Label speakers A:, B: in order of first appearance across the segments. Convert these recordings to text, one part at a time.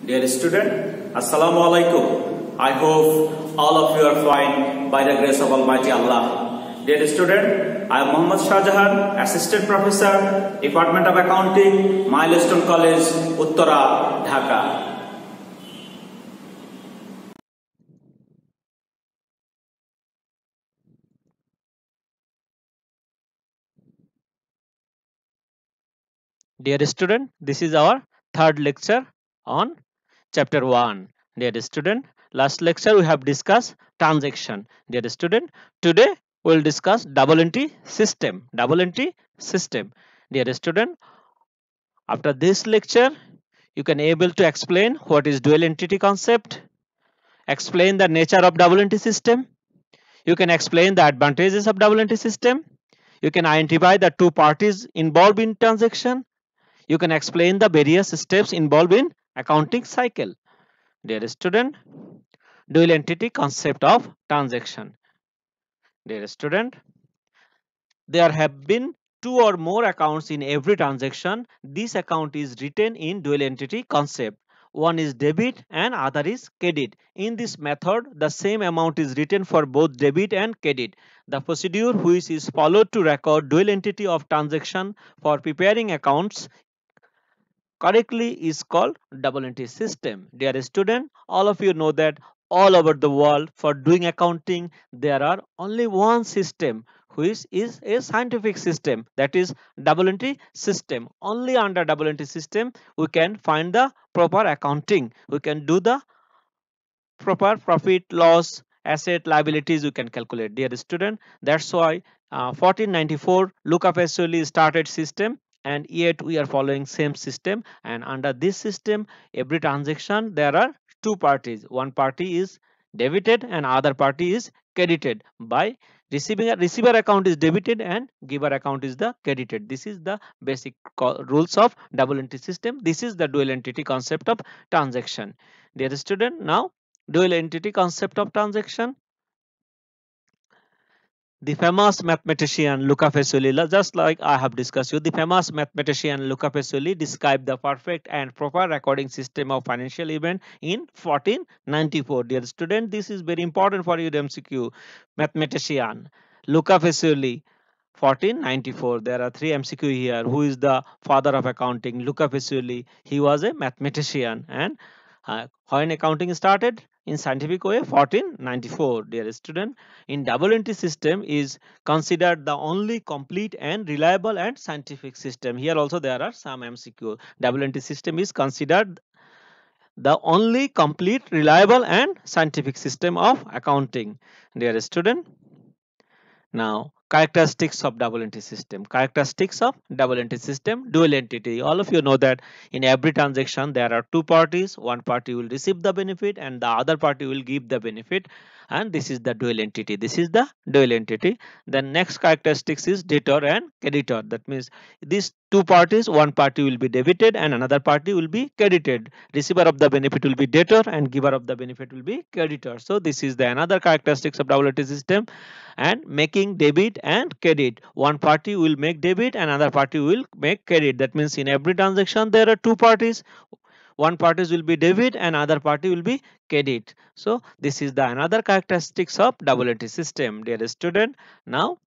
A: Dear student, Assalamu alaikum. I hope all of you are fine by the grace of Almighty Allah. Dear student, I am Muhammad Shahjahan, Assistant Professor, Department of Accounting, Milestone College, Uttara, Dhaka.
B: Dear student, this is our third lecture on chapter 1. Dear student, last lecture we have discussed transaction. Dear student, today we will discuss double entry system. Double entry system. Dear student, after this lecture, you can able to explain what is dual entity concept, explain the nature of double entry system. You can explain the advantages of double entry system. You can identify the two parties involved in transaction. You can explain the various steps involved in accounting cycle. Dear student, dual entity concept of transaction. Dear student, there have been two or more accounts in every transaction. This account is written in dual entity concept. One is debit and other is credit. In this method, the same amount is written for both debit and credit. The procedure which is followed to record dual entity of transaction for preparing accounts correctly is called double entry system. Dear student, all of you know that all over the world for doing accounting there are only one system which is a scientific system, that is double entry system. Only under double entry system we can find the proper accounting, we can do the proper profit loss asset liabilities we can calculate. Dear student, that's why 1494 Luca Pacioli started system, and yet we are following same system. And under this system, every transaction there are two parties. One party is debited and other party is credited. By receiving a receiver account is debited and giver account is the credited. This is the basic rules of double entry system. This is the dual entity concept of transaction. Dear student, now dual entity concept of transaction. The famous mathematician Luca Pacioli, just like I have discussed you, the famous mathematician Luca Pacioli described the perfect and proper recording system of financial event in 1494. Dear student, this is very important for you, MCQ. Mathematician Luca Pacioli, 1494. There are three MCQ here. Who is the father of accounting? Luca Pacioli. He was a mathematician, and when accounting started in scientific way, 1494. Dear student, in double entry system is considered the only complete and reliable and scientific system. Here also there are some MCQ. Double entry system is considered the only complete, reliable and scientific system of accounting. Dear student, now characteristics of double entry system. Characteristics of double entry system. Dual entity, all of you know that in every transaction there are two parties. One party will receive the benefit and the other party will give the benefit, and this is the dual entity. This is the dual entity. The next characteristics is debtor and creditor. That means these two parties, one party will be debited and another party will be credited. Receiver of the benefit will be debtor and giver of the benefit will be creditor. So this is the another characteristics of double entry system. And making debit and credit, one party will make debit and another party will make credit. That means in every transaction there are two parties, one party will be debit and other party will be credit. So this is the another characteristics of double entry system. Dear student, now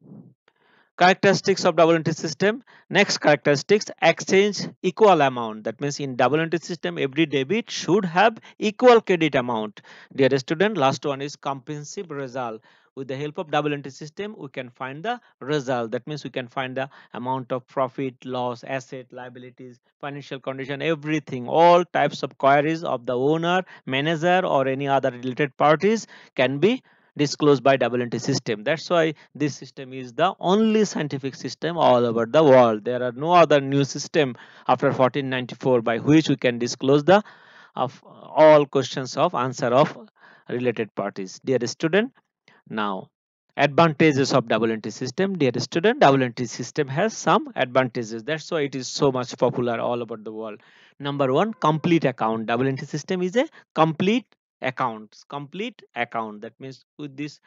B: characteristics of double entry system. Next characteristics, exchange equal amount. That means in double entry system every debit should have equal credit amount. Dear student, last one is comprehensive result. With the help of double entry system we can find the result. That means we can find the amount of profit, loss, asset, liabilities, financial condition, everything. All types of queries of the owner, manager or any other related parties can be disclosed by double entry system. That's why this system is the only scientific system all over the world. There are no other new system after 1494 by which we can disclose the of all questions of answer of related parties. Dear student, now advantages of double entry system. Dear student, double entry system has some advantages. That's why it is so much popular all over the world. Number one, complete account. Double entry system is a complete account. Complete account. That means with this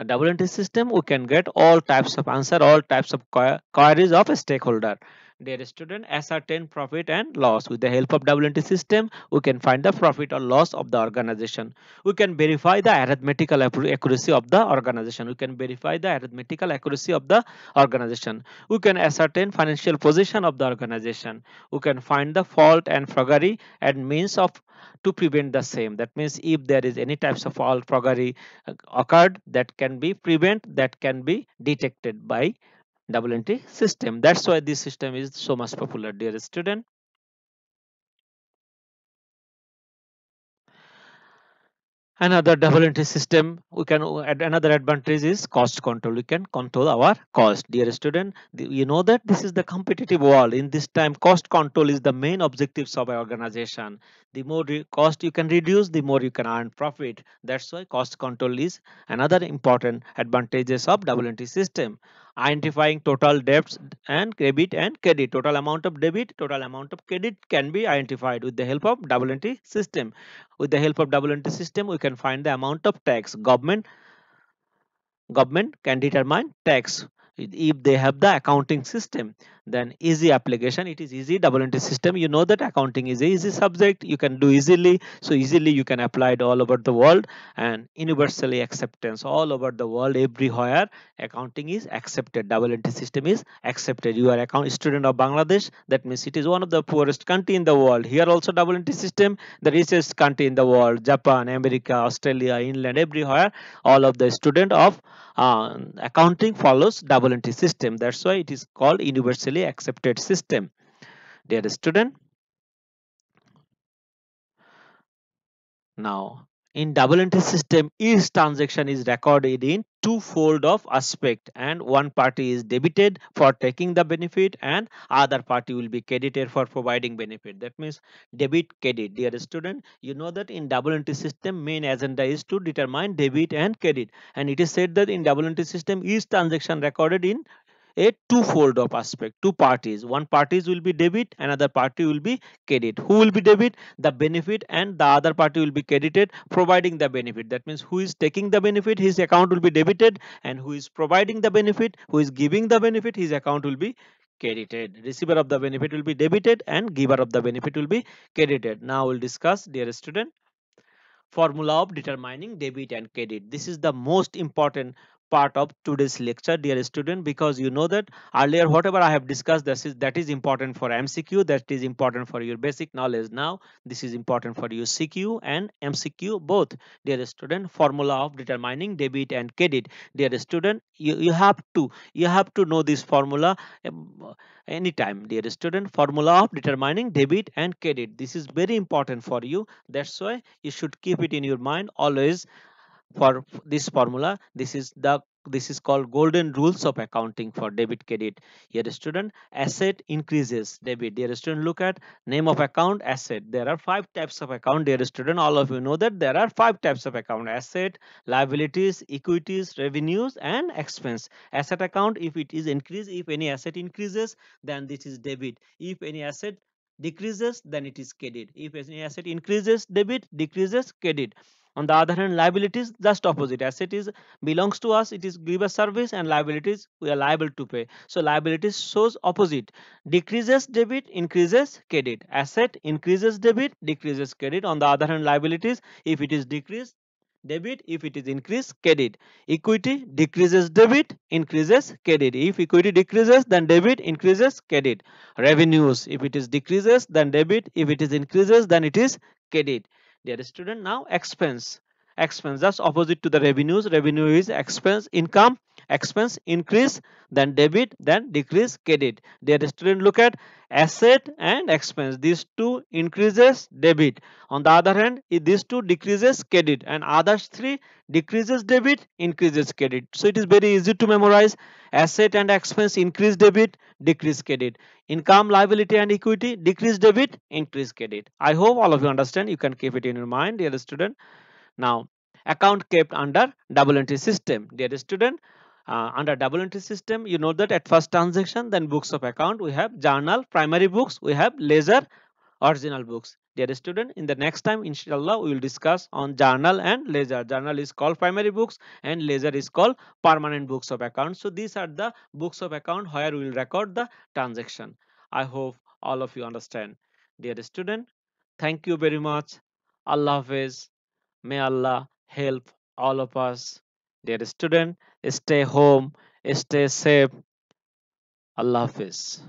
B: double entry system we can get all types of answer, all types of queries of a stakeholder. Dear student, ascertain profit and loss. With the help of WNT system, we can find the profit or loss of the organization. We can verify the arithmetical accuracy of the organization. We can verify the arithmetical accuracy of the organization. We can ascertain financial position of the organization. We can find the fault and fraudery and means of to prevent the same. That means if there is any types of fault fraudery occurred, that can be that can be detected by WNT system. That's why this system is so much popular, dear student. Another WNT system, we can add another advantage is cost control. We can control our cost, dear student. You know that this is the competitive world. In this time, cost control is the main objectives of an organization. The more cost you can reduce, the more you can earn profit. That's why cost control is another important advantages of WNT system. Identifying total debts and debit and credit. Total amount of debit, total amount of credit can be identified with the help of WNT system. With the help of WNT system, we can find the amount of tax. Government can determine tax if they have the accounting system. Then easy application, it is easy. WNT system, you know that accounting is a easy subject, you can do easily, so easily you can apply it all over the world. And universally acceptance all over the world, everywhere accounting is accepted, WNT system is accepted. You are account student of Bangladesh, that means it is one of the poorest country in the world. Here also WNT system, the richest country in the world, Japan, America, Australia, England, everywhere all of the student of accounting follows WNT system. That's why it is called universally accepted system. Dear student, now in WNT system, each transaction is recorded in two-fold of aspect, and one party is debited for taking the benefit and other party will be credited for providing benefit. That means debit credit. Dear student, you know that in WNT system main agenda is to determine debit and credit, and it is said that in WNT system each transaction recorded in a two-fold of aspect, two parties. One parties will be debit, another party will be credit. Who will be debit? The benefit, and the other party will be credited providing the benefit. That means who is taking the benefit, his account will be debited, and who is providing the benefit, who is giving the benefit, his account will be credited. Receiver of the benefit will be debited and giver of the benefit will be credited. Now we'll discuss, dear student, formula of determining debit and credit. This is the most important part of today's lecture, dear student, because you know that earlier whatever I have discussed, that is important for MCQ, that is important for your basic knowledge. Now this is important for your CQ and MCQ both. Dear student, formula of determining debit and credit. Dear student, you have to know this formula anytime. Dear student, formula of determining debit and credit, this is very important for you. That's why you should keep it in your mind always. For this formula, this is called golden rules of accounting for debit credit. Here student, asset increases debit. Dear student, look at name of account, asset. There are five types of account, dear student. All of you know that there are five types of account: asset, liabilities, equities, revenues and expense. Asset account, if it is increase, if any asset increases, then this is debit. If any asset decreases, then it is credit. If any asset increases, debit; decreases, credit. On the other hand, liabilities, just opposite. Asset is belongs to us, it is give us service, and liabilities we are liable to pay. So liabilities shows opposite. Decreases debit, increases credit. Asset increases debit, decreases credit. On the other hand, liabilities, if it is decreased, debit; if it is increased, credit. Equity decreases debit, increases credit. If equity decreases, then debit; increases credit. Revenues, if it is decreases, then debit; if it is increases, then it is credit. Dear student, now expense. Expense just opposite to the revenues. Revenue is expense, income. Expense increase, then debit, then decrease, credit. Dear student, look at asset and expense. These two increases debit. On the other hand, if these two decreases credit, and others three decreases debit, increases credit. So it is very easy to memorize. Asset and expense increase debit, decrease credit. Income, liability and equity decrease debit, increase credit. I hope all of you understand. You can keep it in your mind, dear student. Now, account kept under double entry system. Dear student, under double entry system, you know that at first transaction, then books of account, we have journal, primary books, we have ledger, original books. Dear student, in the next time, inshallah, we will discuss on journal and ledger. Journal is called primary books and ledger is called permanent books of account. So these are the books of account where we will record the transaction. I hope all of you understand. Dear student, thank you very much. Allah Hafiz. May Allah help all of us. Dear student, stay home, stay safe. Allah Hafiz.